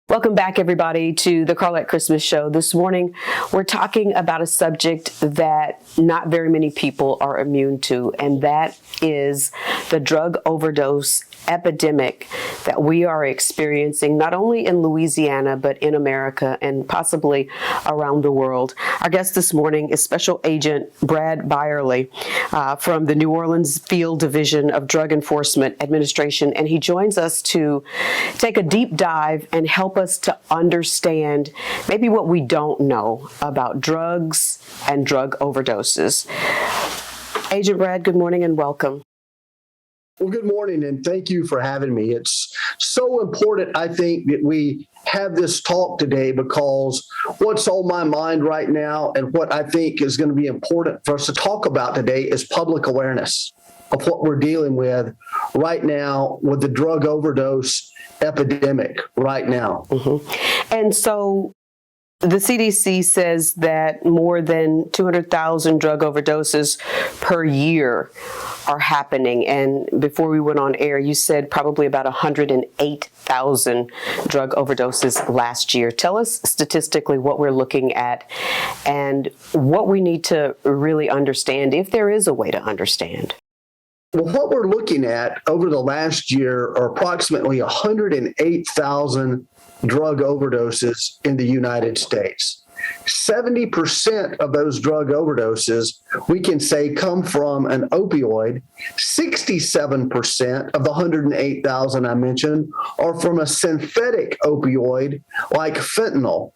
Welcome back, everybody, to the Carlette Christmas Show. This morning, we're talking about a subject that not very many people are immune to, and that is the drug overdose epidemic that we are experiencing not only in Louisiana, but in America and possibly around the world. Our guest this morning is Special Agent Brad Byerley from the New Orleans Field Division of Drug Enforcement Administration, and he joins us to take a deep dive and help us to understand maybe what we don't know about drugs and drug overdoses. Agent Brad, good morning and welcome. Well, good morning, and thank you for having me. It's so important, I think, that we have this talk today because what's on my mind right now and what I think is going to be important for us to talk about today is public awareness of what we're dealing with right now with the drug overdose epidemic right now. Mm-hmm. And so the CDC says that more than 200,000 drug overdoses per year are happening. And before we went on air, you said probably about 108,000 drug overdoses last year. Tell us statistically what we're looking at and what we need to really understand, if there is a way to understand. Well, what we're looking at over the last year are approximately 108,000 drug overdoses in the United States. 70% of those drug overdoses, we can say, come from an opioid. 67% of the 108,000 I mentioned are from a synthetic opioid like fentanyl.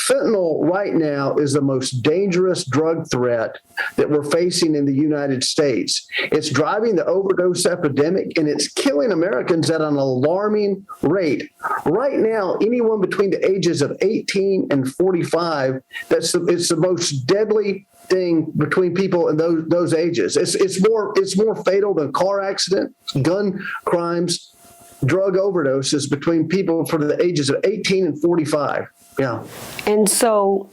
Fentanyl right now is the most dangerous drug threat that we're facing in the United States. It's driving the overdose epidemic, and it's killing Americans at an alarming rate. Right now, anyone between the ages of 18 and 45, it's the most deadly thing between people in those ages. It's more fatal than car accidents, gun crimes, drug overdoses between people from the ages of 18 and 45. Yeah. And so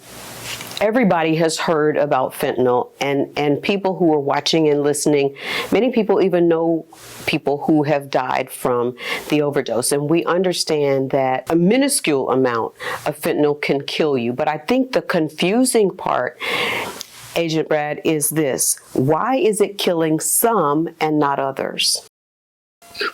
everybody has heard about fentanyl, and people who are watching and listening, many people even know people who have died from the overdose. And we understand that a minuscule amount of fentanyl can kill you. But I think the confusing part, Agent Brad, is this: why is it killing some and not others?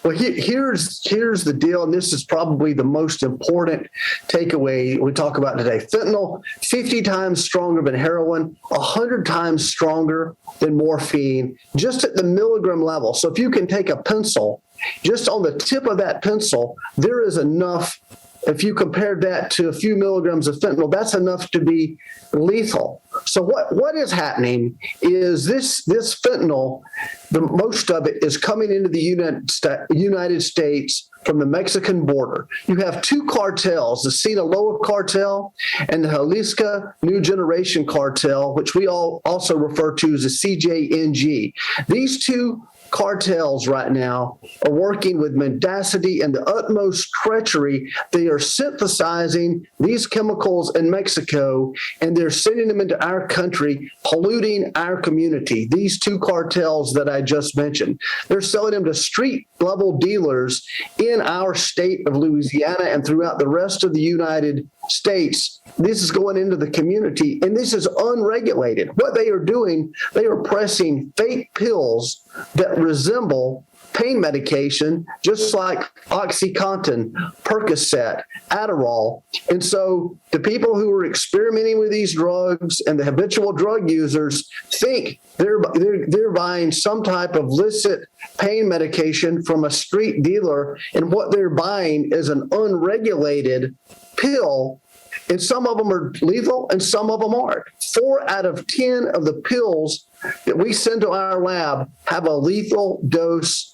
Well, here's the deal, and this is probably the most important takeaway we talk about today. Fentanyl, 50 times stronger than heroin, 100 times stronger than morphine, just at the milligram level. So if you can take a pencil, just on the tip of that pencil, there is enough. If you compare that to a few milligrams of fentanyl, that's enough to be lethal. So what is happening is this fentanyl, the most of it is coming into the United States from the Mexican border. You have two cartels, the Sinaloa cartel and the Jalisco New Generation cartel, which we all also refer to as the CJNG. These two cartels right now are working with mendacity and the utmost treachery. They are synthesizing these chemicals in Mexico, and they're sending them into our country, polluting our community. These two cartels that I just mentioned, they're selling them to street-level dealers in our state of Louisiana and throughout the rest of the United States. This is going into the community, and this is unregulated. What they are doing, they are pressing fake pills that resemble pain medication, just like OxyContin, Percocet, Adderall. And so the people who are experimenting with these drugs and the habitual drug users think they're buying some type of illicit pain medication from a street dealer, and what they're buying is an unregulated pill. And some of them are lethal and some of them aren't. 4 out of 10 of the pills that we send to our lab have a lethal dose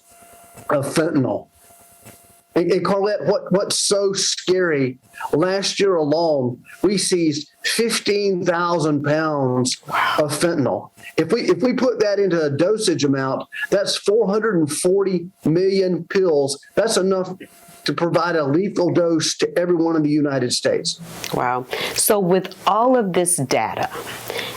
of fentanyl. And Carlette, what's so scary, last year alone, we seized 15,000 pounds of fentanyl. If we put that into a dosage amount, that's 440 million pills. That's enough to provide a lethal dose to everyone in the United States. Wow. So with all of this data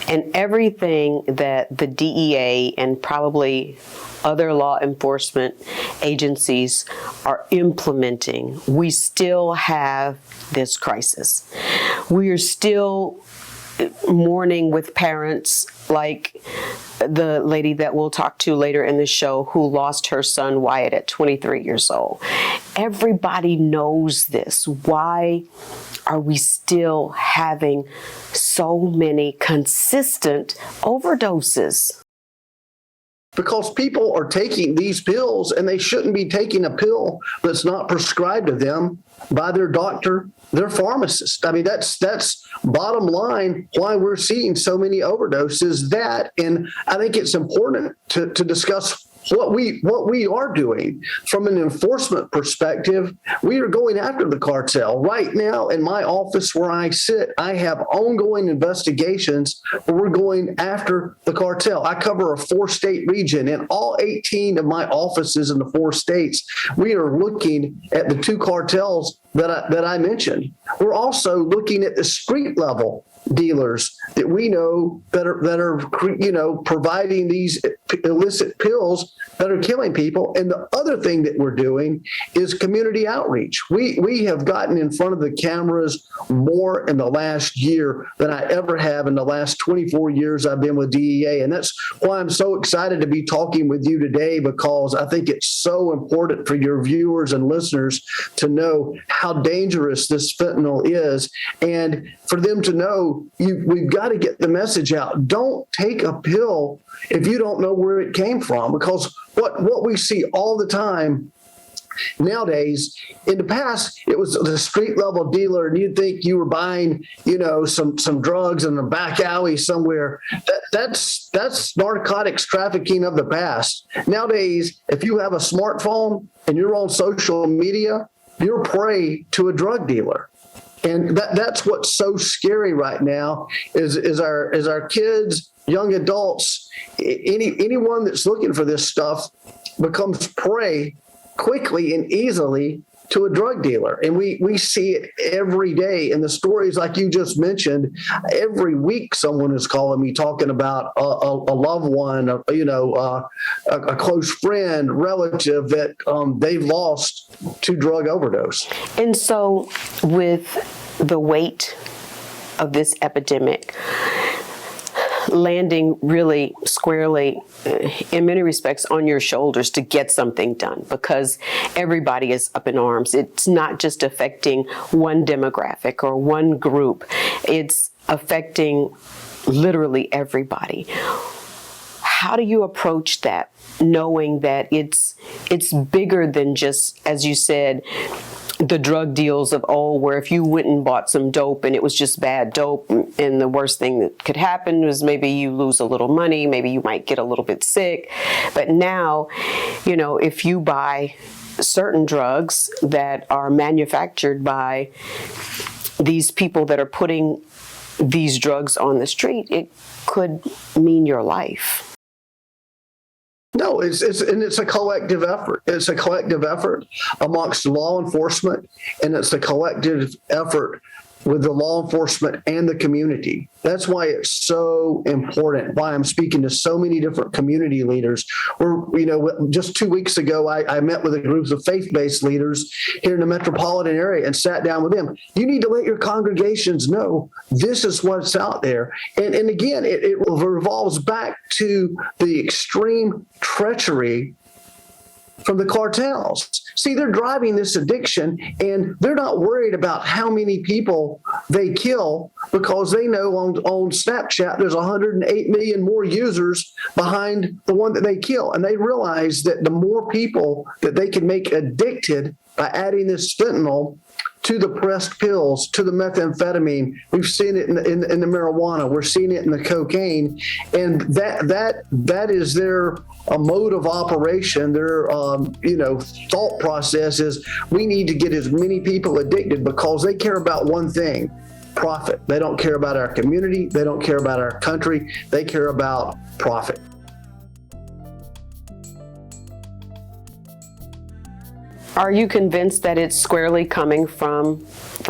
and everything that the DEA and probably other law enforcement agencies are implementing, we still have this crisis. We are still mourning with parents like the lady that we'll talk to later in the show who lost her son Wyatt at 23 years old. Everybody knows this. Why are we still having so many consistent overdoses? Because people are taking these pills and they shouldn't be taking a pill that's not prescribed to them by their doctor, their pharmacist. I mean, that's bottom line why we're seeing so many overdoses. And I think it's important to discuss what we are doing from an enforcement perspective. We are going after the cartel. Right now in my office where I sit, I have ongoing investigations where we're going after the cartel. I cover a 4-state region. In all 18 of my offices in the 4 states, we are looking at the 2 cartels that I mentioned. We're also looking at the street level dealers that we know that are providing these illicit pills that are killing people. And the other thing that we're doing is community outreach. We have gotten in front of the cameras more in the last year than I ever have in the last 24 years I've been with DEA. And that's why I'm so excited to be talking with you today, because I think it's so important for your viewers and listeners to know how dangerous this fentanyl is, and for them to know we've got to get the message out. Don't take a pill if you don't know where it came from, because what we see all the time nowadays, in the past, it was the street level dealer, and you'd think you were buying, some drugs in a back alley somewhere. That's narcotics trafficking of the past. Nowadays, if you have a smartphone and you're on social media, you're prey to a drug dealer. And that's what's so scary right now is our kids, young adults, anyone that's looking for this stuff becomes prey quickly and easily to a drug dealer. And we see it every day in the stories like you just mentioned. Every week someone is calling me talking about a loved one, a close friend, relative that they've lost to drug overdose. And so with the weight of this epidemic landing really squarely, in many respects, on your shoulders to get something done, because everybody is up in arms. It's not just affecting one demographic or one group. It's affecting literally everybody. How do you approach that, knowing that it's bigger than just, as you said, the drug deals of old, where if you went and bought some dope and it was just bad dope, and the worst thing that could happen was maybe you lose a little money, maybe you might get a little bit sick. But now, if you buy certain drugs that are manufactured by these people that are putting these drugs on the street, it could mean your life. No, it's a collective effort. It's a collective effort amongst law enforcement, and it's a collective effort with the law enforcement and the community. That's why it's so important, why I'm speaking to so many different community leaders. Just 2 weeks ago, I met with a group of faith-based leaders here in the metropolitan area and sat down with them. You need to let your congregations know this is what's out there. And again, it revolves back to the extreme treachery from the cartels. See, they're driving this addiction, and they're not worried about how many people they kill, because they know on Snapchat there's 108 million more users behind the one that they kill. And they realize that the more people that they can make addicted by adding this fentanyl to the pressed pills, to the methamphetamine. We've seen it in the marijuana. We're seeing it in the cocaine, and that is their mode of operation. Their thought process is we need to get as many people addicted, because they care about one thing: profit. They don't care about our community. They don't care about our country. They care about profit. Are you convinced that it's squarely coming from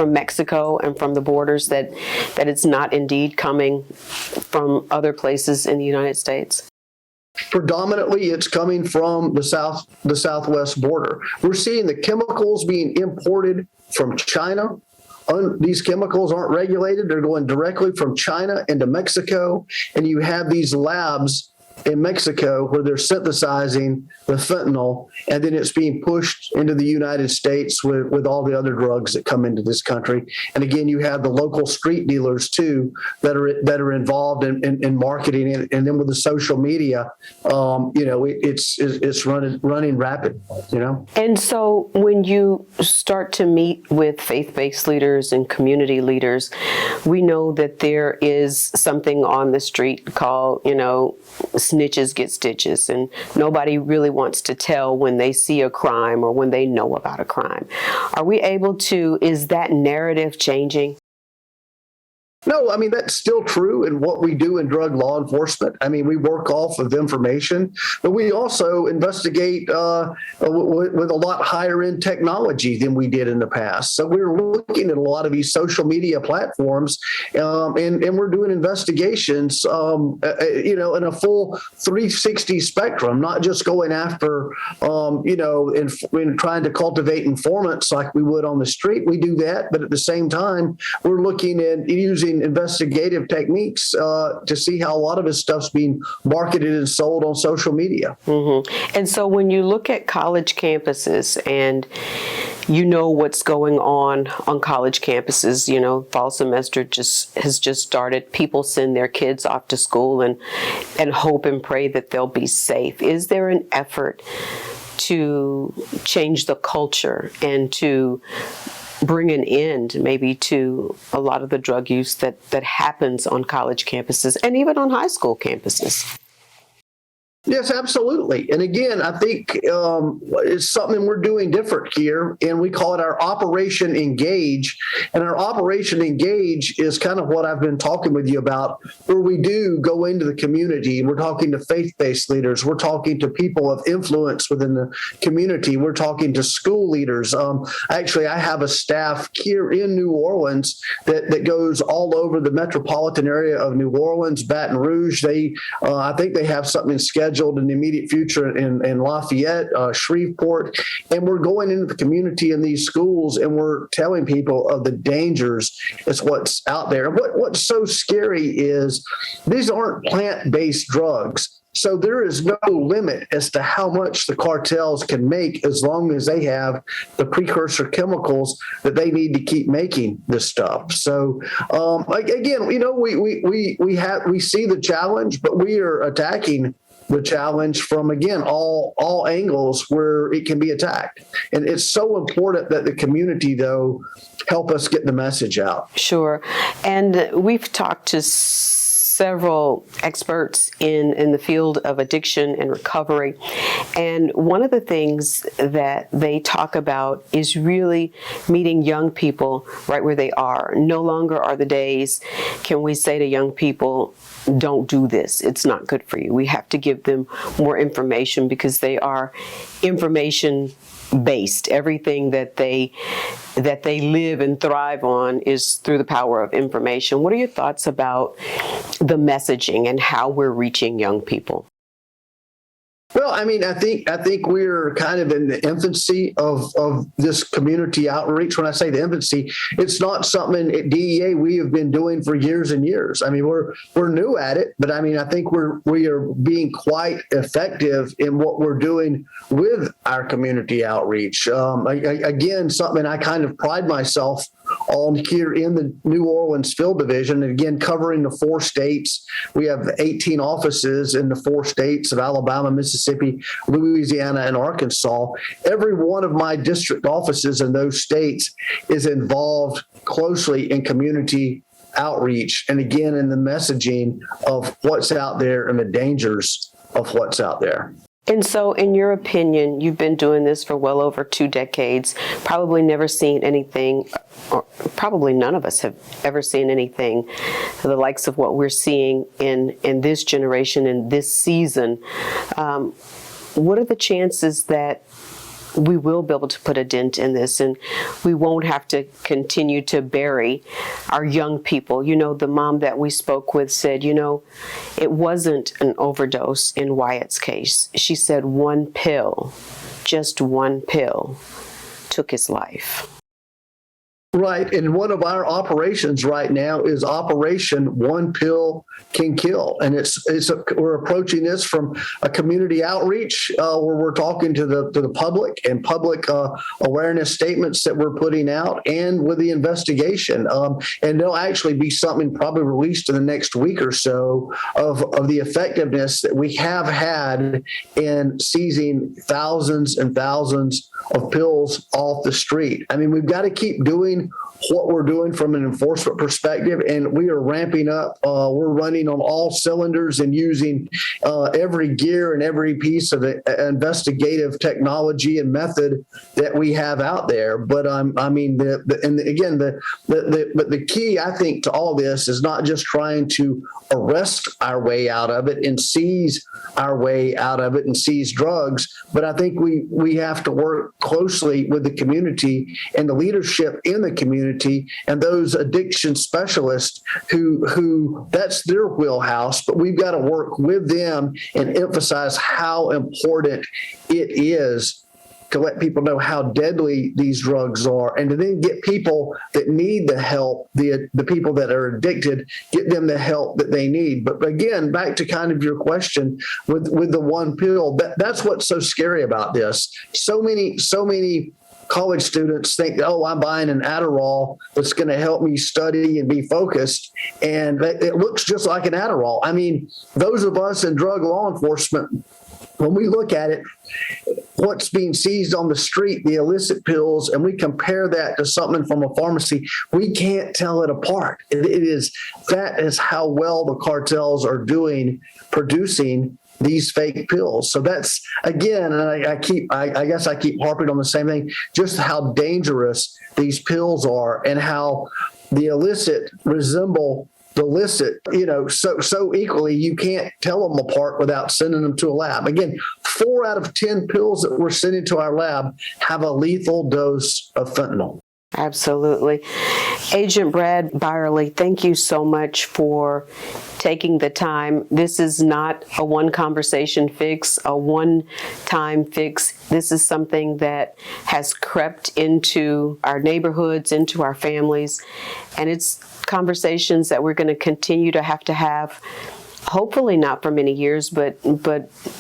Mexico and from the borders, that it's not indeed coming from other places in the United States? Predominantly, it's coming from the southwest border. We're seeing the chemicals being imported from China. These chemicals aren't regulated. They're going directly from China into Mexico. And you have these labs in Mexico where they're synthesizing the fentanyl, and then it's being pushed into the United States with all the other drugs that come into this country. And again, you have the local street dealers too that are involved in marketing it. And then with the social media, it's running rapid, And so when you start to meet with faith-based leaders and community leaders, we know that there is something on the street called, snitches get stitches, and nobody really wants to tell when they see a crime or when they know about a crime. Is that narrative changing? No, I mean, that's still true in what we do in drug law enforcement. I mean, we work off of information, but we also investigate with a lot higher end technology than we did in the past. So we're looking at a lot of these social media platforms, and we're doing investigations, in a full 360 spectrum, not just going after, and trying to cultivate informants like we would on the street. We do that, but at the same time, we're looking at using investigative techniques to see how a lot of this stuff's being marketed and sold on social media. Mm-hmm. And so when you look at college campuses and what's going on college campuses, fall semester has just started. People send their kids off to school and hope and pray that they'll be safe. Is there an effort to change the culture and to bring an end maybe to a lot of the drug use that happens on college campuses and even on high school campuses? Yes, absolutely. And again, I think it's something we're doing different here, and we call it our Operation Engage. And our Operation Engage is kind of what I've been talking with you about, where we do go into the community. We're talking to faith-based leaders. We're talking to people of influence within the community. We're talking to school leaders. Actually, I have a staff here in New Orleans that goes all over the metropolitan area of New Orleans, Baton Rouge. I think they have something scheduled in the immediate future in Lafayette, Shreveport, and we're going into the community in these schools and we're telling people of the dangers that's what's out there. What's so scary is these aren't plant-based drugs. So there is no limit as to how much the cartels can make as long as they have the precursor chemicals that they need to keep making this stuff. So again, we see the challenge, but we are attacking the challenge from, again, all angles where it can be attacked. And it's so important that the community, though, help us get the message out. Sure. And we've talked to several experts in the field of addiction and recovery. And one of the things that they talk about is really meeting young people right where they are. No longer are the days, can we say to young people, don't do this, it's not good for you. We have to give them more information because they are information based. Everything that they live and thrive on is through the power of information. What are your thoughts about the messaging and how we're reaching young people? Well, I mean, I think we're kind of in the infancy of this community outreach. When I say the infancy, it's not something at DEA we have been doing for years and years. I mean, we're new at it, but I mean, I think we are being quite effective in what we're doing with our community outreach. Again, something I kind of pride myself on here in the New Orleans Field Division, and again, covering the 4 states. We have 18 offices in the 4 states of Alabama, Mississippi, Louisiana, and Arkansas. Every one of my district offices in those states is involved closely in community outreach, and again, in the messaging of what's out there and the dangers of what's out there. And so, in your opinion, you've been doing this for well over 2 decades, probably never seen anything, or probably none of us have ever seen anything the likes of what we're seeing in this generation, in this season. What are the chances that we will be able to put a dent in this, and we won't have to continue to bury our young people. You know, the mom that we spoke with said, you know, it wasn't an overdose in Wyatt's case. She said one pill, just one pill, took his life. Right. And one of our operations right now is Operation One Pill Can Kill. And we're approaching this from a community outreach where we're talking to the public and public awareness statements that we're putting out, and with the investigation. And there'll actually be something probably released in the next week or so of the effectiveness that we have had in seizing thousands and thousands of pills off the street. I mean, we've got to keep doing what we're doing from an enforcement perspective, and we are ramping up. We're running on all cylinders and using every gear and every piece of investigative technology and method that we have out there. But I mean, the key, I think, to all this is not just trying to arrest our way out of it and seize our way out of it and seize drugs, but I think we have to work closely with the community and the leadership in the community and those addiction specialists who that's their wheelhouse, but we've got to work with them and emphasize how important it is to let people know how deadly these drugs are, and to then get people that need the help, the people that are addicted, get them the help that they need. But again, back to kind of your question with the one pill, that's what's so scary about this. So many college students think, oh, I'm buying an Adderall that's going to help me study and be focused. And it looks just like an Adderall. I mean, those of us in drug law enforcement, when we look at it, what's being seized on the street, the illicit pills, and we compare that to something from a pharmacy, we can't tell it apart. That is how well the cartels are doing producing these fake pills. So that's, again, and I guess I keep harping on the same thing, just how dangerous these pills are and how the illicit resemble the licit, so equally. You can't tell them apart without sending them to a lab. Again, 4 out of 10 pills that we're sending to our lab have a lethal dose of fentanyl. Absolutely. Agent Brad Byerley, thank you so much for taking the time. This is not a one conversation fix, a one-time fix. This is something that has crept into our neighborhoods, into our families, and it's conversations that we're going to continue to have, hopefully not for many years, but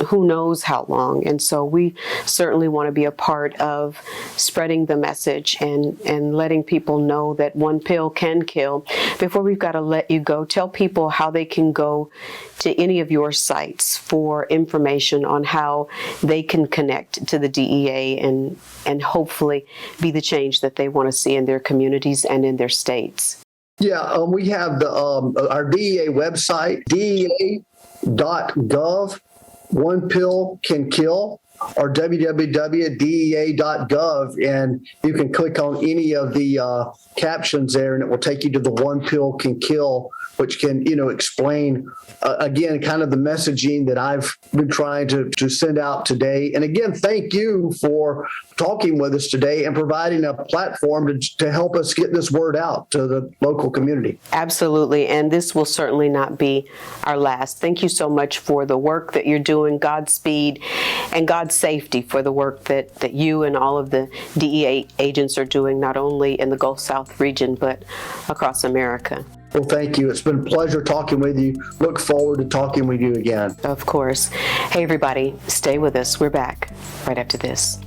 who knows how long. And so we certainly want to be a part of spreading the message and letting people know that one pill can kill. Before we've got to let you go, tell people how they can go to any of your sites for information on how they can connect to the DEA and hopefully be the change that they want to see in their communities and in their states. Yeah, we have our DEA website, dea.gov, One Pill Can Kill, or www.dea.gov, and you can click on any of the captions there, and it will take you to the One Pill Can Kill, which can, explain, again, kind of the messaging that I've been trying to send out today. And again, thank you for talking with us today and providing a platform to help us get this word out to the local community. Absolutely. And this will certainly not be our last. Thank you so much for the work that you're doing. Godspeed and God's safety for the work that you and all of the DEA agents are doing, not only in the Gulf South region, but across America. Well, thank you. It's been a pleasure talking with you. Look forward to talking with you again. Of course. Hey, everybody, stay with us. We're back right after this.